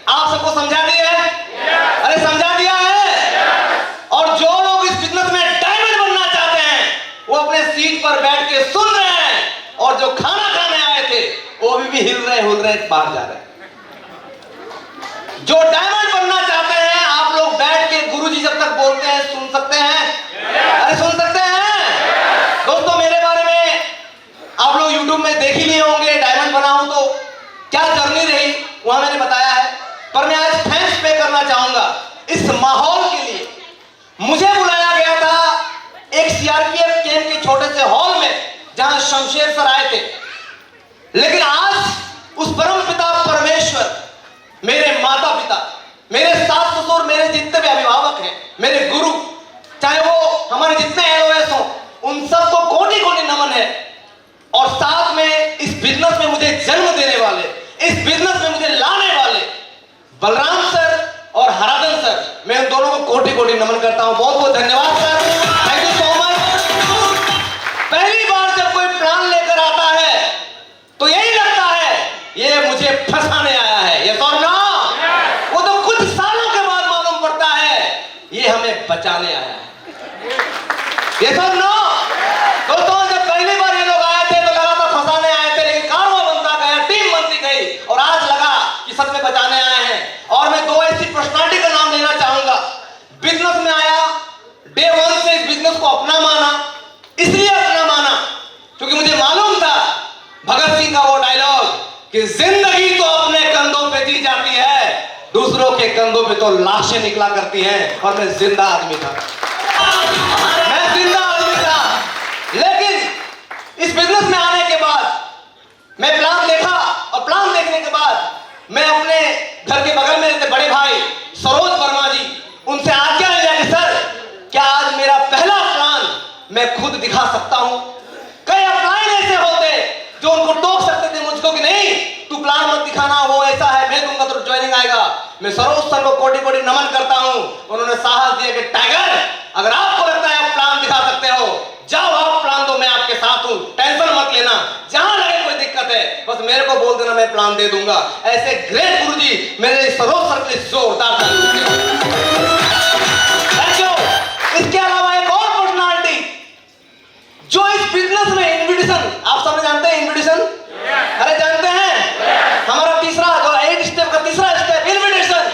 आप सबको समझा दिया है? अरे समझा दिया है। और जो लोग इस बिजनेस में डायमंड बनना चाहते हैं वो अपने सीट पर बैठ के सुन रहे हैं, और जो खाना खाने आए थे वो अभी भी हिल रहे बाहर जा रहे हैं। जो डायमंड बनना चाहते हैं आप लोग बैठ के गुरुजी जब तक बोलते हैं सुन सकते हैं? अरे सुन सकते हैं? दोस्तों मेरे बारे में आप लोग YouTube में देख ही लिए होंगे, डायमंड बना हूं तो क्या जर्नी रही वहां मैंने बताया है। पर मैं आज थैंक्स पे करना चाहूंगा इस माहौल के लिए। मुझे बुलाया गया था एक सीआरपीएफ कैंप के छोटे से हॉल में जहां शमशेर सर आए थे, लेकिन आज उस परम पिता परमेश्वर, मेरे माता पिता, मेरे सास ससुर, मेरे जितने भी अभिभावक हैं, मेरे गुरु, चाहे वो हमारे जितने एलओएस हो, उन सबको कोटि कोटि नमन है। और साथ में इस बिजनेस में मुझे जन्म देने वाले, इस बिजनेस में मुझे लाने वाले बलराम सर और हराधन सर, मैं उन दोनों को कोटि कोटि नमन करता हूं। बहुत बहुत धन्यवाद sir, thank you so much. पहली बार जब कोई प्लान लेकर आता है तो यही लगता है ये मुझे फंसाने आया है, ये तो ना, वो तो कुछ सालों के बाद मालूम पड़ता है ये हमें बचाने आया है, ये तो ना। दोस्तों जब पहली बार ये लोग आए थे तो लगा था फंसाने आए थे, लेकिन कारवां बनता गया, टीम बनती गई और आज लगा कि सच में बचाने आए हैं। और मैं दो ऐसी पर्सनालिटी का नाम लेना चाहूंगा। बिजनेस में आया, डे वन से इस बिजनेस को अपना माना, इसलिए अपना माना क्योंकि मुझे मालूम था भगत सिंह का वो डायलॉग कि जिंदगी तो अपने कंधों पे दी जाती है, दूसरों के कंधों पे तो लाशें निकला करती हैं। और मैं जिंदा आदमी था, मैं जिंदा आदमी था। लेकिन इस बिजनेस में आने के बाद मैं प्लान देखा, और प्लान देखने के बाद मैं अपने घर के बगल में रहते बड़े भाई सरोज वर्मा जी, उनसे आज्ञा लिया कि सर क्या आज मेरा पहला प्लान मैं खुद दिखा सकता हूं? कई अपलाइन ऐसे होते जो उनको टोक सकते थे मुझको कि नहीं तू प्लान मत दिखाना, वो ऐसा है, मैं दूंगा तो ज्वाइनिंग आएगा। मैं सरोज सर को कोटि कोटि नमन करता हूं, उन्होंने साहस दिया कि टाइगर अगर आपको लगता है आप प्लान दिखा सकते हो, जाओ आप प्लान दो, मैं आपके साथ हूं, टेंशन मत लेना, जहां लगे कोई दिक्कत है बस मेरे को बोल देना, मैं प्लान दे दूंगा। ऐसे ग्रेट गुरुजी मेरे सरोज सर के जोरदार थैंक यू। इसके अलावा एक और पर्सनालिटी जो इस बिजनेस में इन्विटेशन, आप सब जानते हैं इन्विटेशन? अरे जानते हैं, हमारा तीसरा जो 8 स्टेप का तीसरा स्टेप इन्विटेशन।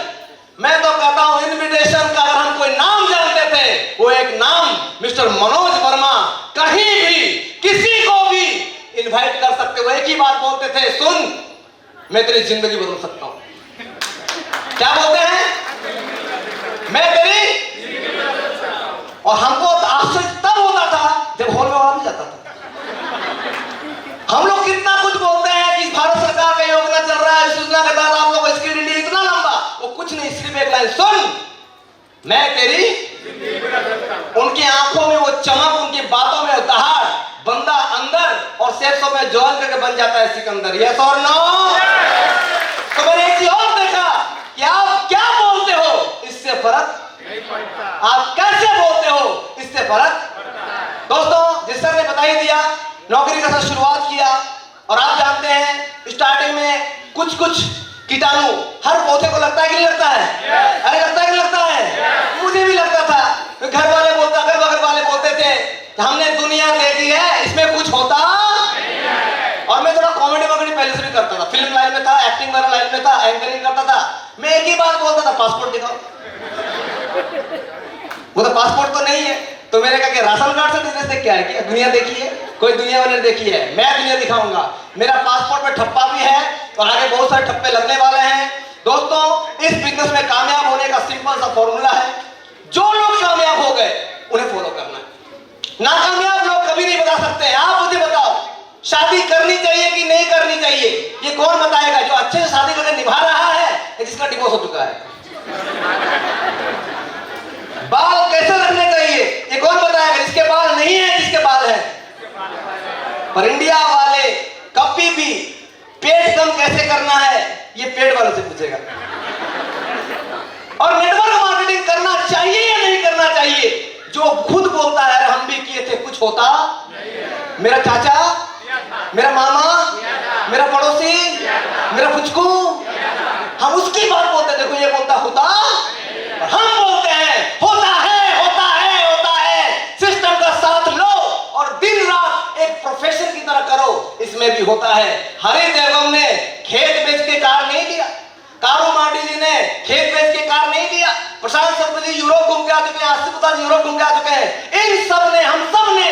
मैं तो कहता हूं इन्विटेशन का अगर हम कोई नाम जानते थे वो एक नाम मिस्टर मनोज वर्मा, कहीं भी किसी को भी इनवाइट कर सकते हो। एक ही बात बोलते थे, सुन मैं तेरी जिंदगी बदल सकता हूं। क्या बोलते हैं? मैं तेरी, और हमको आश्चर्य तब होता था जब हॉल में वहां भी जाता था। हम लोग कितना कुछ बोलते हैं कि भारत सरकार का योजना चल रहा है, इस योजना के तहत आप लोग स्किल इंडिया इतना लंबा, वो कुछ नहीं, सिर्फ एक लाइन, सुन मैं तेरी। उनकी आंखों में वो चमक, उनकी बातों में वो दहाड़, बंदा अंदर और सेक्सों में ज्वाइन करके बन जाता है सिकंदर। यस और नो? तो मैंने एक चीज और देखा कि आप क्या बोलते हो इससे फर्क नहीं पड़ता, आप कैसे बोलते हो इससे फर्क। दोस्तों जिस सर ने बता ही दिया, नौकरी का सर शुरुआत किया, और आप जानते हैं स्टार्टिंग में कुछ कीटाणु हर पौधे को लगता है कि नहीं लगता है? अरे लगता है कि लगता है? मुझे भी लगता था। तो घर वाले बोलते, अगल बगल वाले बोलते थे हमने दुनिया देखी है, इसमें कुछ होता नहीं है। और मैं थोड़ा कॉमेडी वगैरह पहले से भी करता था, फिल्म लाइन में था, एक्टिंग वाला लाइन में था, एंकरिंग करता था। मैं एक ही बात बोलता था, पासपोर्ट दिखाओ। वो तो पासपोर्ट तो नहीं है, तो मैंने कहा कि राशन कार्ड से बिजनेस देख क्या है, कि दुनिया देखी है? कोई दुनिया वाले देखी है? मैं दुनिया दिखाऊंगा। मेरा पासपोर्ट में ठप्पा भी है और आगे बहुत सारे ठप्पे लगने वाले हैं। दोस्तों इस बिजनेस में कामयाब होने का सिंपल सा फॉर्मूला है, जो लोग कामयाब हो गए उन्हें फॉलो करना है, नाकामयाब लोग कभी नहीं बता सकते। आप मुझे बताओ शादी करनी चाहिए कि नहीं करनी चाहिए? ये कौन बताएगा जो अच्छे से शादी करके निभा रहा है या जिसका डिवोर्स हो चुका है? बाल कैसे रखने चाहिए ये कौन बताएगा? जिसके बाल नहीं है, जिसके बाल है। पर इंडिया वाले कभी भी पेट कम कैसे करना है ये पेट वाले से पूछेगा। और नेटवर्क मार्केटिंग करना चाहिए या नहीं करना चाहिए, जो खुद बोलता है हम भी किए थे कुछ होता, मेरा चाचा, मेरा मामा, मेरा पड़ोसी, मेरा पुचकू, हम उसकी बात बोलते में भी होता है। हरि देवम ने खेत बेच के कार नहीं लिया, कारू मार्डी जी ने खेत बेच के कार नहीं लिया, प्रशांत सत्पथी जी यूरोप घूम के आ चुके हैं, आसिफ प्रसाद जी यूरोप घूम के आ चुके हैं। इन सब ने, हम सब ने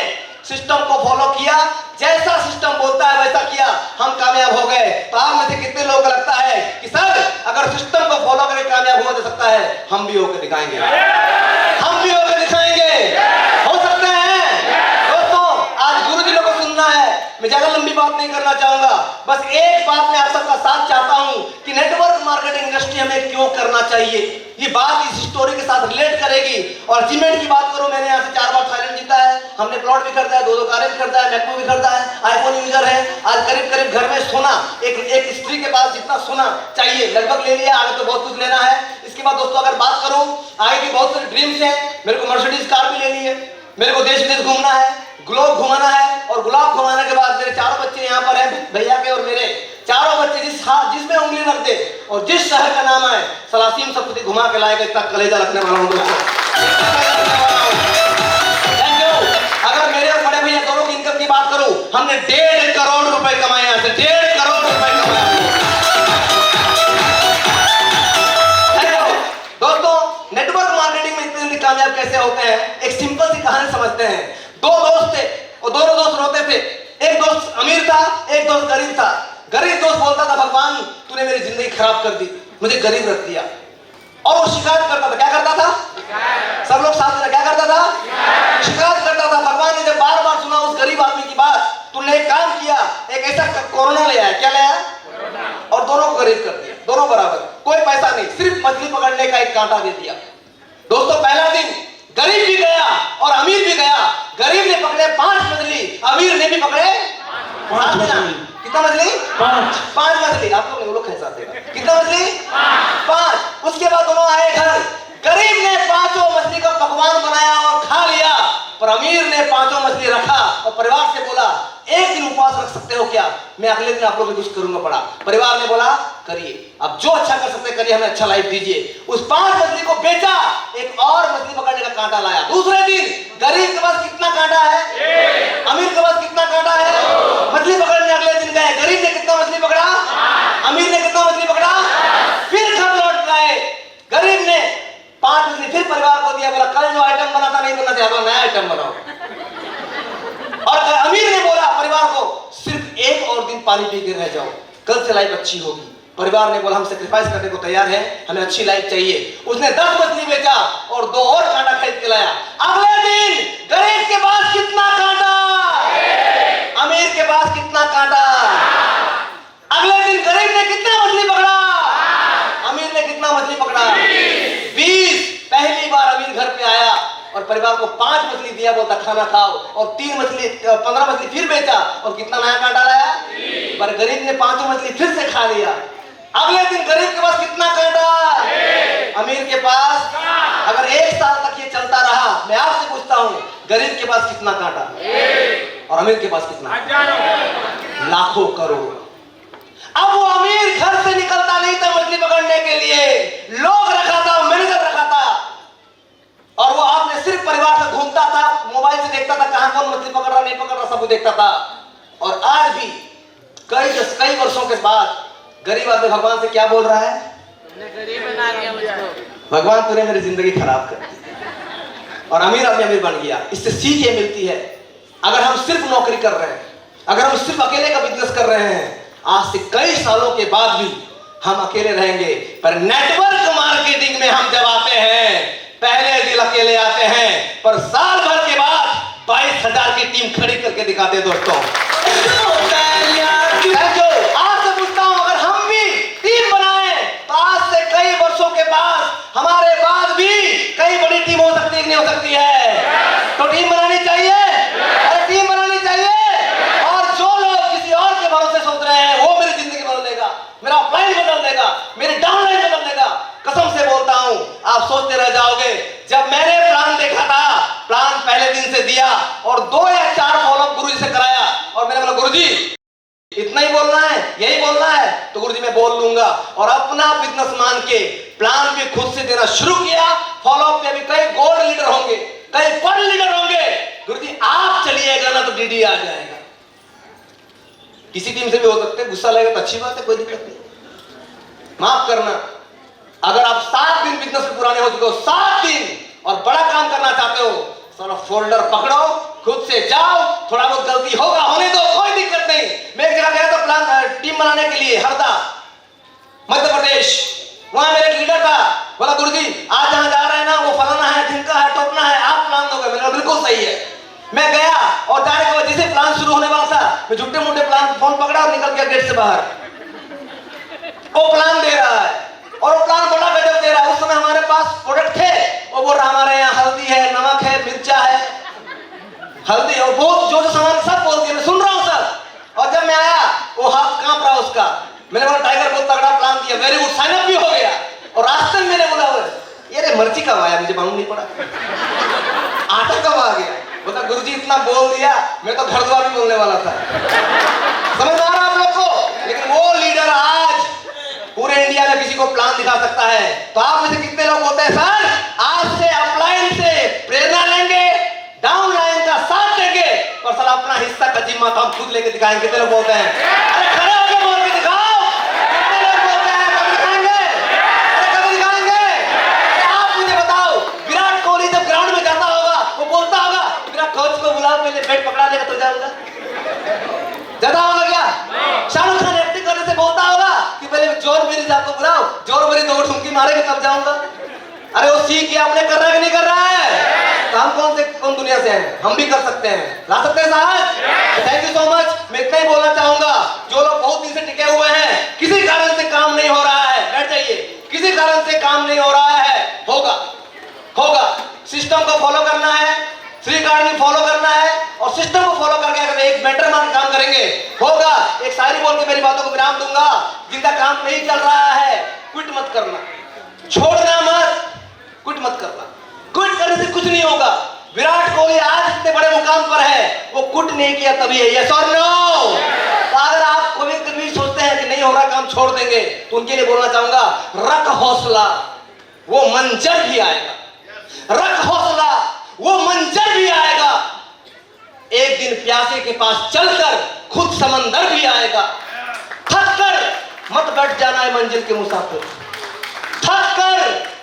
सिस्टम को फॉलो किया, जैसा सिस्टम बोलता है वैसा किया, हम कामयाब हो गए। तो आप में से कितने लोगों को लगता है कि सर अगर सिस्टम को फॉलो करके कामयाब हो सकता है, हम भी होकर दिखाएंगे, हम भी होकर दिखाएंगे, हो सकते हैं। दोस्तों आज गुरु जी लोगों को सुनना है, मैं ज्यादा लंबी बात नहीं करना चाहूंगा, बस एक बात मैं आप सबका साथ चाहता हूं कि नेटवर्क मार्केटिंग इंडस्ट्री हमें क्यों करना चाहिए। ये बात इस स्टोरी के साथ रिलेट करेगी। और अचीवमेंट की बात करूं, मैंने यहाँ से 4 बार थाईलैंड जीता है, हमने प्लॉट भी खरीदा है, 2 कारें भी खरीदा है, मैकबुक भी खरीदा है, आईफोन यूजर है। आज करीब करीब घर में सोना, एक स्त्री के पास जितना सोना चाहिए लगभग ले लिया, आगे तो बहुत कुछ लेना है। इसके बाद दोस्तों अगर बात करूं, आगे की बहुत सारी ड्रीम्स हैं। मेरे को मर्सिडीज कार भी लेनी है, मेरे को देश विदेश घूमना है, ग्लोब घुमाना है, और ग्लोब घुमाने के बाद मेरे 4 बच्चे यहाँ पर हैं, भैया के और मेरे 4 बच्चे जिसमें उंगली रख दे और जिस शहर का नाम है सलासीम सत्पथी घुमा के लाएगा, इतना कलेजा रखने वाला हूँ दोस्तों। Thank you. अगर मेरे और बड़े भैया दोनों की इनकम की बात करूं, हमने 1.5 करोड़ रुपए कमाए यहाँ से, 1.5 करोड़ रुपए कमाए। दोस्तों नेटवर्क मार्केटिंग में इतने कामयाब कैसे होते हैं, एक सिंपल सी कहानी समझते हैं। 2 दोस्त थे और दोनों दोस्त रोते थे। एक दोस्त अमीर था, एक दोस्त गरीब था। गरीब दोस्त बोलता था भगवान तूने मेरी जिंदगी खराब कर दी, मुझे गरीब रख दिया। और वो शिकायत करता था, क्या करता था? सब लोग साथ में क्या करता था? शिकायत करता था। भगवान ने जब बार बार सुना उस गरीब आदमी की बात, तूने एक काम किया, एक ऐसा कोरोना ले आया, क्या लाया? और दोनों को गरीब कर दिया, दोनों बराबर, कोई पैसा नहीं, सिर्फ मछली पकड़ने का एक कांटा दे दिया। दोस्तों पहला दिन गरीब भी गया और अमीर भी गया। गरीब ने पकड़े 5 मछली, अमीर ने भी पकड़े 5 मछली। कितना मछली? 5 मछली। आप लोग कैसा देगा? कितना मछली? 5। उसके बाद दोनों आए घर। गरीब ने 5 मछली का पकवान बनाया और खा लिया, पर अमीर ने 5 मछली रखा और परिवार से बोला एक दिन उपवास रख सकते हो क्या, मैं अगले दिन आप लोगों को कुछ करूंगा पड़ा। परिवार ने बोला करिए, अब जो अच्छा कर सकते करिए, हमें अच्छा लाइफ दीजिए। उस 5 मछली को बेचा, एक और मछली पकड़ने का कांटा लाया। दूसरे दिन गरीब के पास कितना कांटा है, अमीर के पास कितना कांटा है। मछली पकड़ने अगले दिन गए, गरीब ने कितना मछली पकड़ा, अमीर ने कितना मछली पकड़ा। फिर घर लौट गए, गरीब ने 5 मछली फिर परिवार को दिया, बोला कल जो आइटम बना था नहीं बनना चाहिए, नया आइटम बनाओ। और अमीर ने बोला परिवार को सिर्फ एक और दिन पानी पी के रह जाओ, कल से लाइफ अच्छी होगी। परिवार ने बोला हम सेक्रीफाइस करने को तैयार हैं, हमें अच्छी लाइफ चाहिए। उसने 10 मछली बेचा और 2 और कांटा खरीद के लाया। अगले दिन गरीब के पास कितना कांटा, अमीर के पास कितना कांटा। अगले दिन गरीब ने कितना मछली पकड़ा, अमीर ने कितना मछली पकड़ा, 20। पहली बार अमीर घर पे आया और परिवार को 5 मछली दिया, बोलता खाना खाओ, और 15 मछली फिर बेचा और कितना नया कांटा लाया। पर गरीब ने 5 मछली फिर से खा लिया। अगले दिन गरीब के पास कितना कांटा, अमीर के पास। अगर 1 साल तक ये चलता रहा, मैं आपसे पूछता हूँ गरीब के पास कितना कांटा और अमीर के पास कितना? लाखों करोड़। अब वो अमीर घर से निकलता नहीं था मछली पकड़ने के लिए, लोग रखा था, मैनेजर रखा था, और वो आपने सिर्फ परिवार से घूमता था, मोबाइल से देखता था कहां कौन मछली पकड़ रहा नहीं पकड़ रहा, सब कुछ देखता था। और आज भी कई वर्षों के बाद गरीब आदमी भगवान से क्या बोल रहा है, गरीब बना दिया मुझको, भगवान तूने मेरी जिंदगी खराब कर दी। और अमीर आदमी अमीर बन गया। इससे सीख ये मिलती है, अगर हम सिर्फ नौकरी कर रहे हैं, अगर हम सिर्फ अकेले का बिजनेस कर रहे हैं, आज से कई सालों के बाद भी हम अकेले रहेंगे। पर नेटवर्क मार्केटिंग में हम जब आते हैं, पहले दिन अकेले आते हैं, पर साल भर के बाद 22,000 की टीम खड़ी करके दिखाते हैं दोस्तों। आपसे पूछता हूं, अगर हम भी टीम बनाएं तो आज से कई वर्षों के बाद हमारे बाद भी कई बड़ी टीम हो सकती है कि नहीं हो सकती है? तो टीम बनानी चाहिए, अरे टीम बनानी चाहिए। और जो लोग किसी और के भरोसे सोच रहे हैं, वो मेरी जिंदगी बदल देगा, मेरा ऑफलाइन बदल देगा, मेरी डाउनलाइन बदल देगा, कसम से बोलता हूं, आप सोचते रह जाओगे। जब मैंने प्लान देखा था, प्लान पहले दिन से दिया और 2 या 4 फॉलोअप गुरुजी से कराया, और मैंने बोला गुरुजी इतना ही बोलना है, यही बोलना है, तो गुरुजी मैं बोल लूंगा। और अपना बिजनेस मान के प्लान भी खुद से देना शुरू किया। फॉलोअप में भी कई गोल्ड लीडर होंगे, कई पर्ल लीडर होंगे। गुरुजी आप चलिएगा ना तो डीडी आ जाएगा। किसी टीम से भी हो सकते हैं, गुस्सा लगेगा तो अच्छी बात है, कोई दिक्कत नहीं। माफ करना, अगर आप 7 दिन बिजनेस में पुराने हो चुके हो, 7 दिन और बड़ा काम करना चाहते हो, सारा फोल्डर पकड़ो, खुद से जाओ, थोड़ा बहुत गलती होगा, होने दो, कोई दिक्कत नहीं। मैं एक जगह गया था प्लान टीम बनाने के लिए, हरदा मध्य प्रदेश। वहां मेरा लीडर था, बोला गुरुजी आज जहां जा रहे हैं ना वो फलाना है, ढिमका है, टोपना है, आप प्लान दोगे? मैंने कहा बिल्कुल सही है। मैं गया और जाने के बाद जैसे प्लान शुरू होने वाला था, मैं झूठे मूठे प्लान फोन पकड़ा और निकल गया गेट से बाहर। वो प्लान दे रहा है और वो प्लान बड़ा गजब दे रहा है। उस समय हमारे पास प्रोडक्ट थे, वो बोल रहा हमारे यहाँ हल्दी है, नमक है, मिर्चा है, हल्दी और बहुत जो जो सामान सब बोल दिया, मैं सुन रहा हूँ सब। और जब मैं आया वो हाथ कांप रहा उसका। मैंने बोला टाइगर बहुत तगड़ा प्लान दिया, वेरी गुड, साइन अप भी हो गया। और रास्ते में मैंने बोला ये मिर्ची कब आया, मुझे मालूम नहीं पड़ा, आटा कब आ गया? बोला गुरुजी इतना बोल दिया, मैं तो घर द्वार भी बोलने वाला था। समझ आ रहा आप लोग को? लेकिन वो लीडर आज पूरे इंडिया में किसी को प्लान दिखा सकता है। तो आप में से कितने लोग होते हैं सर आज से अपलाइन से प्रेरणा लेंगे, डाउन लाइन का साथ देंगे और साला अपना हिस्सा का जिम्मा तो हम खुद लेके दिखाएंगे? कितने लोग बोलते हैं? अरे खड़े होकर बोल के दिखाओ, कितने लोग बोलते हैं कब दिखाएंगे? अरे कब दिखाएंगे? आप मुझे बताओ, विराट कोहली जब ग्राउंड में जाता होगा वो बोलता होगा विराट कोच को बुलाओ, पहले बैट पकड़ा लेगा तो जाऊंगा, जाता होगा क्या? शाहरुख खान एक्टिंग करने से बोलता होगा कि पहले जोर मेरी आपको बुलाओ, जोर मेरी दो ठुमकी मारेगा तब जाऊंगा। अरे वो सीख किया, आपने कर रहा है कि नहीं कर रहा है? तो हम कौन दुनिया से हैं? हम भी कर सकते हैं, ला सकते हैं साहब। Thank you so much. मैं इतना ही बोलना चाहूंगा, जो लोग बहुत दिन से टिके हुए हैं, किसी कारण से काम नहीं हो रहा है, बैठ जाइए, किसी कारण से काम नहीं हो रहा है, होगा होगा। सिस्टम को फॉलो करना है, फ्री कार्ड फॉलो करना है और सिस्टम को फॉलो करके अगर एक मेंटर मान काम करेंगे होगा। एक शायरी बोल के मेरी बातों को विराम दूंगा, जिनका काम नहीं चल रहा है क्विट मत करना, छोड़ना मत, क्विट मत करना। क्विट करने से कुछ नहीं होगा। विराट कोहली आज इतने बड़े मुकाम पर है, वो क्विट नहीं किया तभी है, यस और नो? तो अगर आप कभी सोचते हैं कि नहीं हो रहा काम छोड़ देंगे, तो उनके लिए बोलना चाहूंगा रख हौसला, वो मंजर भी आएगा। रख हौसला, वो मंजर भी आएगा। एक दिन प्यासे के पास चलकर खुद समंदर भी आएगा। थक कर मत बैठ जाना है मंजिल के मुसाफिर, थक कर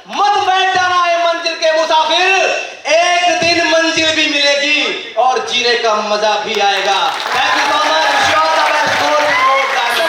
मत बैठ जाना है मंजिल के मुसाफिर, एक दिन मंजिल भी मिलेगी और जीने का मजा भी आएगा।